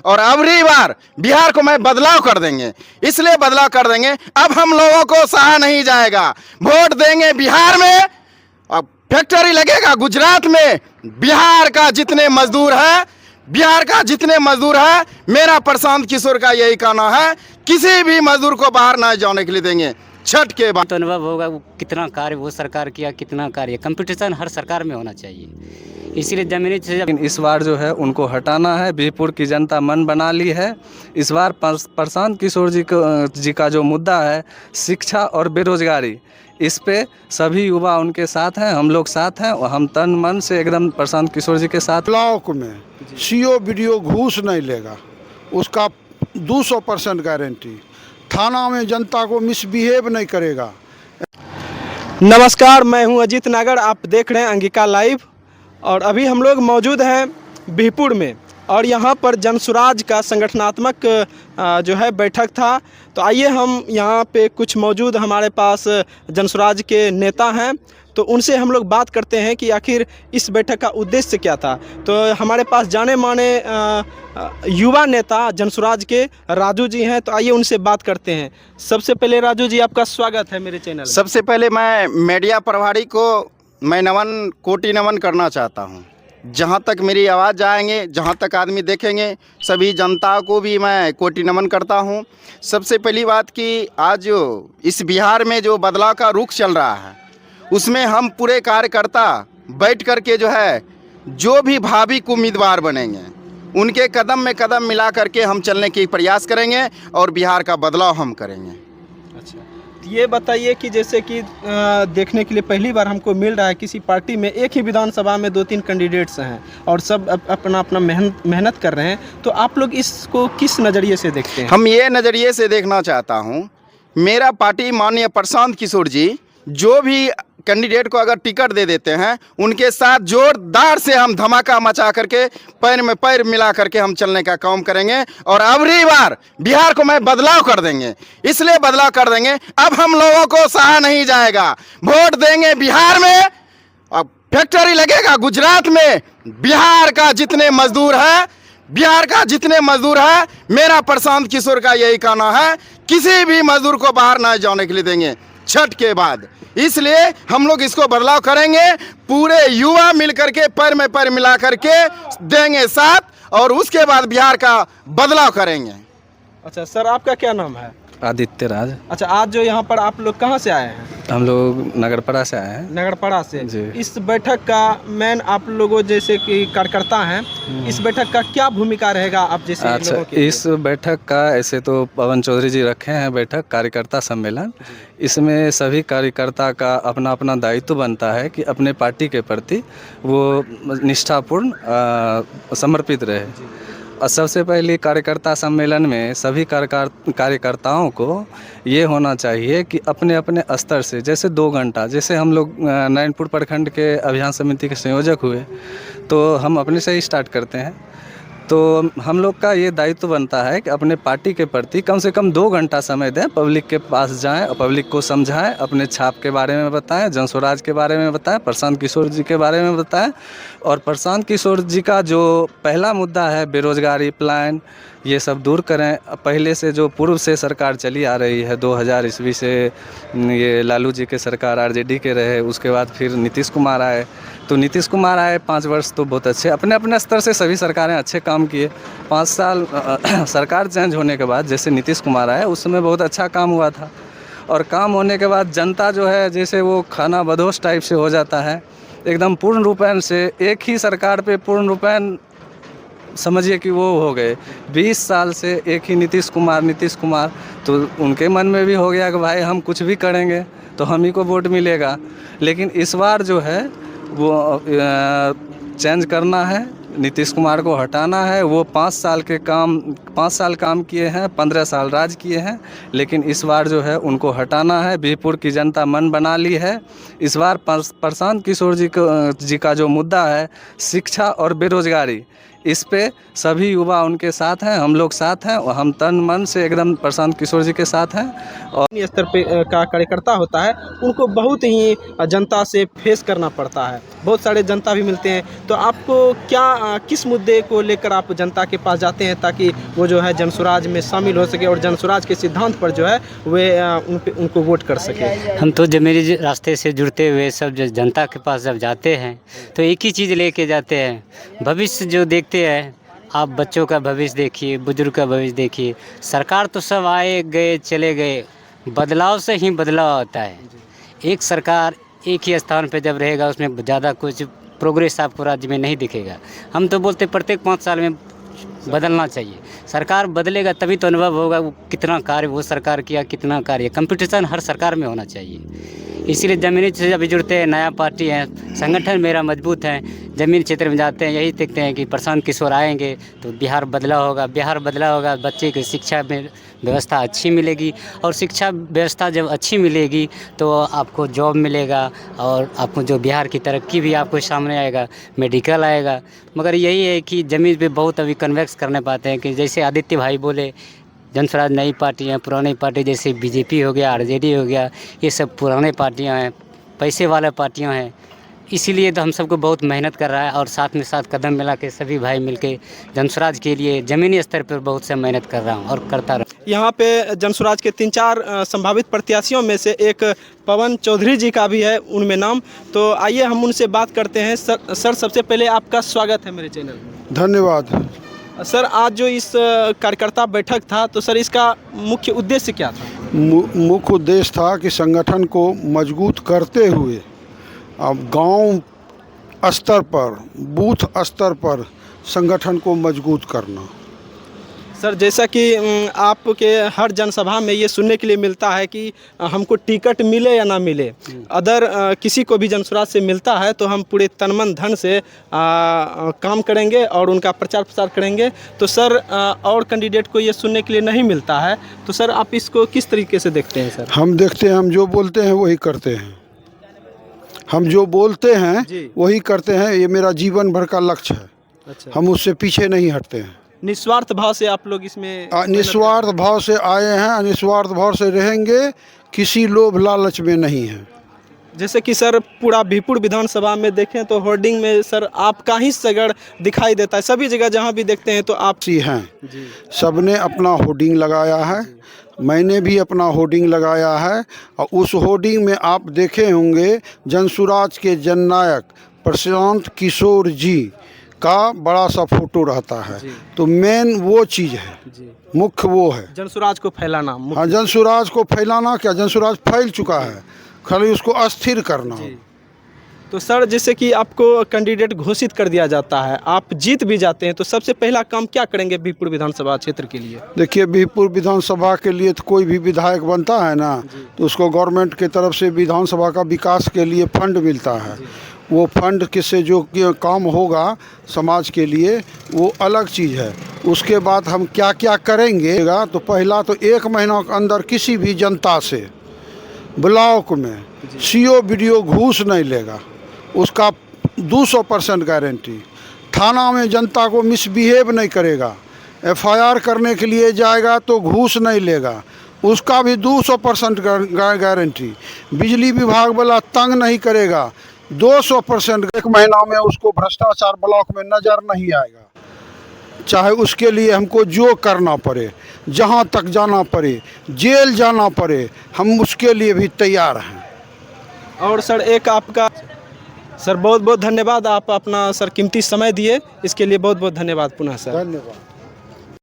और अबरी बार बिहार को मैं बदलाव कर देंगे, इसलिए बदलाव कर देंगे। अब हम लोगों को सहा नहीं जाएगा। वोट देंगे बिहार में, अब फैक्ट्री लगेगा गुजरात में। बिहार का जितने मजदूर है, मेरा प्रशांत किशोर का यही कहना है, किसी भी मजदूर को बाहर ना जाने के लिए देंगे। छठ के बाद तो अनुभव होगा वो कितना कार्य वो सरकार किया, कितना कार्य। कंपटीशन हर सरकार में होना चाहिए, इसीलिए जमीनी से लेकिन इस बार जो है उनको हटाना है। बीरपुर की जनता मन बना ली है। इस बार प्रशांत किशोर जी का जो मुद्दा है शिक्षा और बेरोजगारी, इस पे सभी युवा उनके साथ हैं, हम लोग साथ हैं और हम तन मन से एकदम प्रशांत किशोर जी के साथ। ब्लॉक में सीओ वीडियो घूस नहीं लेगा, उसका 200% गारंटी। थाना में जनता को मिसबिहेव नहीं करेगा। नमस्कार, मैं हूं अजीत नागर, आप देख रहे हैं अंगिका लाइव। और अभी हम लोग मौजूद हैं बीरपुर में और यहां पर जनसुराज का संगठनात्मक जो है बैठक था। तो आइए हम यहां पे कुछ मौजूद हमारे पास जनसुराज के नेता हैं, तो उनसे हम लोग बात करते हैं कि आखिर इस बैठक का उद्देश्य क्या था। तो हमारे पास जाने माने युवा नेता जनसुराज के राजू जी हैं, तो आइए उनसे बात करते हैं। सबसे पहले राजू जी, आपका स्वागत है मेरे चैनल। सबसे पहले मैं मीडिया प्रभारी को मैं कोटि नमन करना चाहता हूं। जहां तक मेरी आवाज़ जाएंगे, जहां तक आदमी देखेंगे, सभी जनता को भी मैं कोटि नमन करता हूं। सबसे पहली बात कि आज जो इस बिहार में जो बदलाव का रुख चल रहा है, उसमें हम पूरे कार्यकर्ता बैठ कर के जो है, जो भी भावी उम्मीदवार बनेंगे उनके कदम में कदम मिला करके हम चलने की प्रयास करेंगे और बिहार का बदलाव हम करेंगे। अच्छा, तो ये बताइए कि जैसे कि देखने के लिए पहली बार हमको मिल रहा है किसी पार्टी में एक ही विधानसभा में 2-3 कैंडिडेट्स हैं और सब अपना अपना मेहनत कर रहे हैं, तो आप लोग इसको किस नज़रिए से देखते हैं? हम ये नज़रिए से देखना चाहता हूँ, मेरा पार्टी माननीय प्रशांत किशोर जी जो भी कैंडिडेट को अगर टिकट दे देते हैं, उनके साथ जोरदार से हम धमाका मचा करके पैर में पैर मिला करके हम चलने का काम करेंगे। और अबरी बार बिहार को मैं बदलाव कर देंगे, इसलिए बदलाव कर देंगे। अब हम लोगों को सहा नहीं जाएगा। वोट देंगे बिहार में, अब फैक्ट्री लगेगा गुजरात में। बिहार का जितने मजदूर है, मेरा प्रशांत किशोर का यही कहना है, किसी भी मजदूर को बाहर ना जाने के लिए देंगे छठ के बाद। इसलिए हम लोग इसको बदलाव करेंगे, पूरे युवा मिलकर के पैर में पैर मिला करके देंगे साथ, और उसके बाद बिहार का बदलाव करेंगे। अच्छा सर, आपका क्या नाम है? आदित्य राज। अच्छा, आज जो यहाँ पर आप लोग कहाँ से आए हैं? हम लोग नगरपाड़ा से आए हैं। नगरपाड़ा से जी। इस बैठक का मेन आप लोगों जैसे कि कार्यकर्ता हैं, इस बैठक का क्या भूमिका रहेगा आप जैसे अच्छा, लोगों के? इस बैठक का ऐसे तो पवन चौधरी जी रखे हैं बैठक, कार्यकर्ता सम्मेलन। इसमें सभी कार्यकर्ता का अपना अपना दायित्व बनता है कि अपने पार्टी के प्रति वो निष्ठापूर्ण समर्पित रहे। और सबसे पहले कार्यकर्ता सम्मेलन में सभी कार्यकर्ताओं को ये होना चाहिए कि अपने अपने स्तर से, जैसे 2 घंटा, जैसे हम लोग नारायणपुर प्रखंड के अभियान समिति के संयोजक हुए, तो हम अपने से ही स्टार्ट करते हैं। तो हम लोग का ये दायित्व बनता है कि अपने पार्टी के प्रति कम से कम 2 घंटा समय दें, पब्लिक के पास जाएं और पब्लिक को समझाएं, अपने छाप के बारे में बताएं, जनसुराज के बारे में बताएं, प्रशांत किशोर जी के बारे में बताएं। और प्रशांत किशोर जी का जो पहला मुद्दा है बेरोजगारी, प्लान, ये सब दूर करें। पहले से जो पूर्व से सरकार चली आ रही है, 2000 ईस्वी से ये लालू जी के सरकार आरजेडी के रहे, उसके बाद फिर नीतीश कुमार आए। तो नीतीश कुमार आए 5 वर्ष, तो बहुत अच्छे, अपने अपने स्तर से सभी सरकारें अच्छे काम किए। 5 साल सरकार चेंज होने के बाद जैसे नीतीश कुमार आए, उस समय बहुत अच्छा काम हुआ था। और काम होने के बाद जनता जो है, जैसे वो खाना बदोश टाइप से हो जाता है, एकदम पूर्ण रूपेण से एक ही सरकार पे पूर्ण रूपेण समझिए कि वो हो गए। 20 साल से एक ही नीतीश कुमार, तो उनके मन में भी हो गया कि भाई हम कुछ भी करेंगे तो हम ही को वोट मिलेगा। लेकिन इस बार जो है वो चेंज करना है, नीतीश कुमार को हटाना है। वो 5 साल काम किए हैं, 15 साल राज किए हैं, लेकिन इस बार जो है उनको हटाना है। बीरपुर की जनता मन बना ली है। इस बार प्रशांत किशोर जी का जो मुद्दा है शिक्षा और बेरोजगारी, इस पे सभी युवा उनके साथ हैं, हम लोग साथ हैं और हम तन मन से एकदम प्रशांत किशोर जी के साथ हैं। और स्थानीय स्तर पे का कार्यकर्ता होता है उनको बहुत ही जनता से फेस करना पड़ता है, बहुत सारे जनता भी मिलते हैं। तो आपको क्या किस मुद्दे को लेकर आप जनता के पास जाते हैं ताकि वो जो है जनसुराज में शामिल हो सके और जनसुराज के सिद्धांत पर जो है वे उनको वोट कर सके? हम तो जमीनी रास्ते से जुड़ते हुए सब जनता के पास जब जाते हैं तो एक ही चीज़ लेके जाते हैं, भविष्य जो देखते हैं। आप बच्चों का भविष्य देखिए, बुजुर्ग का भविष्य देखिए। सरकार तो सब आए गए चले गए, बदलाव से ही बदलाव आता है। एक सरकार एक ही स्थान पे जब रहेगा उसमें ज़्यादा कुछ प्रोग्रेस आपको राज्य में नहीं दिखेगा। हम तो बोलते प्रत्येक 5 साल में बदलना चाहिए। सरकार बदलेगा तभी तो अनुभव होगा वो कितना कार्य वो सरकार किया, कितना कार्य। कंपटीशन हर सरकार में होना चाहिए। इसीलिए ज़मीनी से अभी जुड़ते हैं, नया पार्टी है, संगठन मेरा मजबूत है। ज़मीन क्षेत्र में जाते हैं, यही देखते हैं कि प्रशांत किशोर आएंगे तो बिहार बदला होगा। बिहार बदला होगा, बच्चे की शिक्षा में व्यवस्था अच्छी मिलेगी और शिक्षा व्यवस्था जब अच्छी मिलेगी तो आपको जॉब मिलेगा और आपको जो बिहार की तरक्की भी आपको सामने आएगा, मेडिकल आएगा। मगर यही है कि ज़मीन पे बहुत अभी कन्वेक्स करने पाते हैं कि जैसे आदित्य भाई बोले जनसुराज नई पार्टी हैं, पुरानी पार्टी जैसे बीजेपी हो गया, आरजेडी हो गया, ये सब पुराने पार्टियां हैं, पैसे वाले पार्टियां हैं। इसीलिए तो हम सबको बहुत मेहनत कर रहा है और साथ में साथ कदम मिला के सभी भाई मिलके जनसुराज के लिए ज़मीनी स्तर पर बहुत से मेहनत कर रहा हूँ और करता रहा। यहाँ पे जनसुराज के 3-4 संभावित प्रत्याशियों में से एक पवन चौधरी जी का भी है उनमें नाम। तो आइए हम उनसे बात करते हैं। सर सबसे पहले आपका स्वागत है मेरे चैनल में। धन्यवाद। सर आज जो इस कार्यकर्ता बैठक था तो सर इसका मुख्य उद्देश्य क्या था? मुख्य उद्देश्य था कि संगठन को मजबूत करते हुए अब गांव स्तर पर, बूथ स्तर पर संगठन को मजबूत करना। सर जैसा कि आपके हर जनसभा में ये सुनने के लिए मिलता है कि हमको टिकट मिले या ना मिले, अदर किसी को भी जनसुराज से मिलता है तो हम पूरे तन मन धन से काम करेंगे और उनका प्रचार प्रसार करेंगे। तो सर और कैंडिडेट को ये सुनने के लिए नहीं मिलता है, तो सर आप इसको किस तरीके से देखते हैं? सर हम देखते हैं, हम जो बोलते हैं वही करते हैं। हम जो बोलते हैं वही करते हैं, ये मेरा जीवन भर का लक्ष्य है। अच्छा। हम उससे पीछे नहीं हटते हैं। निस्वार्थ भाव से आप लोग इसमें निस्वार्थ भाव से आए हैं, निस्वार्थ भाव से रहेंगे, किसी लोभ लालच में नहीं है। जैसे कि सर पूरा बीहपुर विधानसभा में देखें तो होर्डिंग में सर आपका ही सगड़ दिखाई देता है, सभी जगह जहां भी देखते हैं तो आप सी हैं। सबने अपना होर्डिंग लगाया है, मैंने भी अपना होर्डिंग लगाया है और उस होर्डिंग में आप देखे होंगे जनसुराज के जननायक प्रशांत किशोर जी का बड़ा सा फोटो रहता है। तो मेन वो चीज़ है, मुख्य वो है जनसुराज को फैलाना। हाँ, जनसुराज को फैलाना, क्या जनसुराज फैल चुका है, खाली उसको अस्थिर करना। तो सर जैसे कि आपको कैंडिडेट घोषित कर दिया जाता है, आप जीत भी जाते हैं, तो सबसे पहला काम क्या करेंगे बीहपुर विधानसभा क्षेत्र के लिए? देखिए, बीहपुर विधानसभा के लिए तो कोई भी विधायक बनता है ना तो उसको गवर्नमेंट की तरफ से विधानसभा का विकास के लिए फंड मिलता है। वो फंड किससे जो काम होगा समाज के लिए वो अलग चीज़ है। उसके बाद हम क्या क्या करेंगे, तो पहला तो 1 महीना के अंदर किसी भी जनता से ब्लॉक में CO BDO घूस नहीं लेगा, उसका 200% गारंटी। थाना में जनता को मिसबिहेव नहीं करेगा, FIR करने के लिए जाएगा तो घूस नहीं लेगा, उसका भी 200% गारंटी। बिजली विभाग वाला तंग नहीं करेगा, 200%। 1 महीना में उसको भ्रष्टाचार ब्लॉक में नज़र नहीं आएगा, चाहे उसके लिए हमको जो करना पड़े, जहाँ तक जाना पड़े, जेल जाना पड़े, हम उसके लिए भी तैयार हैं। और सर एक आपका सर बहुत बहुत धन्यवाद, आप अपना सर कीमती समय दिए, इसके लिए बहुत बहुत धन्यवाद पुनः सर। धन्यवाद।